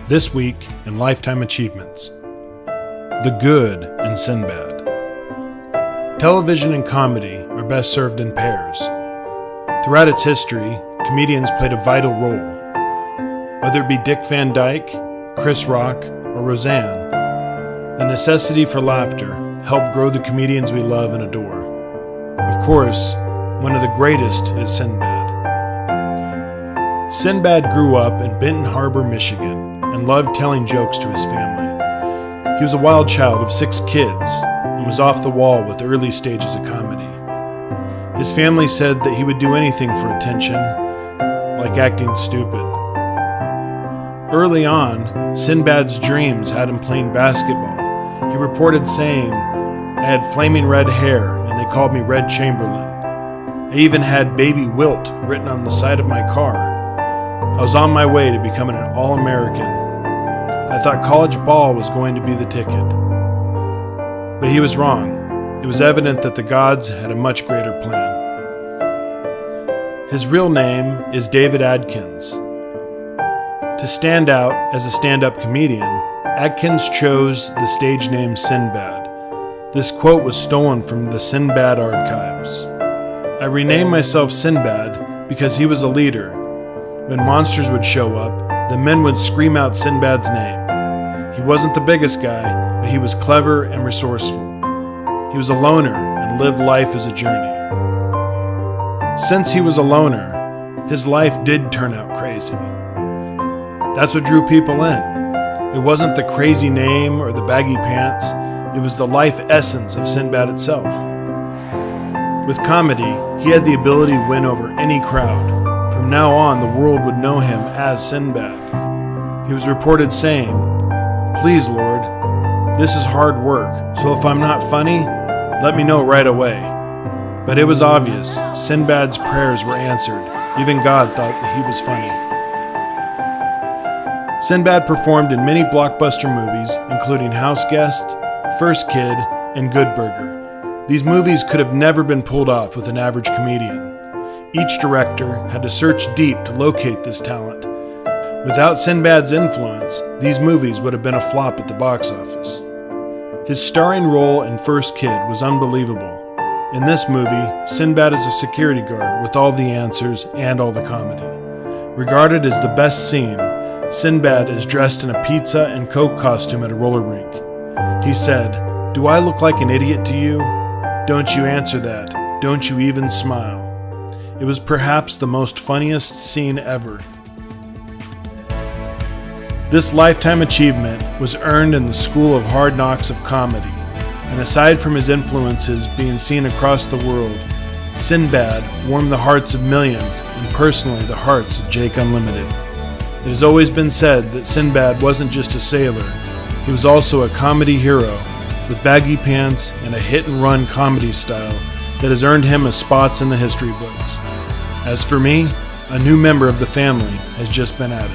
This week in Lifetime Achievements. The good in Sinbad. Television and comedy are best served in pairs. Throughout its history, comedians played a vital role. Whether it be Dick Van Dyke, Chris Rock, or Roseanne, the necessity for laughter helped grow the comedians we love and adore. Of course, one of the greatest is Sinbad. Sinbad grew up in Benton Harbor, Michigan, and loved telling jokes to his family. He was a wild child of 6 kids and was off the wall with the early stages of comedy. His family said that he would do anything for attention, like acting stupid. Early on, Sinbad's dreams had him playing basketball. He reported saying, "I had flaming red hair and they called me Red Chamberlain. I even had Baby Wilt written on the side of my car. I was on my way to becoming an All-American. I thought college ball was going to be the ticket." But he was wrong. It was evident that the gods had a much greater plan. His real name is David Adkins. To stand out as a stand-up comedian, Adkins chose the stage name Sinbad. This quote was stolen from the Sinbad archives. "I renamed myself Sinbad because he was a leader. When monsters would show up, the men would scream out Sinbad's name. He wasn't the biggest guy, but he was clever and resourceful. He was a loner and lived life as a journey." Since he was a loner, his life did turn out crazy. That's what drew people in. It wasn't the crazy name or the baggy pants, it was the life essence of Sinbad itself. With comedy, he had the ability to win over any crowd. From now on, the world would know him as Sinbad. He was reported saying, "Please, Lord, this is hard work, so if I'm not funny, let me know right away." But it was obvious, Sinbad's prayers were answered. Even God thought that he was funny. Sinbad performed in many blockbuster movies, including House Guest, First Kid, and Good Burger. These movies could have never been pulled off with an average comedian. Each director had to search deep to locate this talent. Without Sinbad's influence, these movies would have been a flop at the box office. His starring role in First Kid was unbelievable. In this movie, Sinbad is a security guard with all the answers and all the comedy. Regarded as the best scene, Sinbad is dressed in a pizza and Coke costume at a roller rink. He said, "Do I look like an idiot to you? Don't you answer that. Don't you even smile." It was perhaps the most funniest scene ever. This lifetime achievement was earned in the School of Hard Knocks of comedy, and aside from his influences being seen across the world, Sinbad warmed the hearts of millions and personally the hearts of Jake Unlimited. It has always been said that Sinbad wasn't just a sailor, he was also a comedy hero with baggy pants and a hit-and-run comedy style that has earned him a spots in the history books. As for me, a new member of the family has just been added.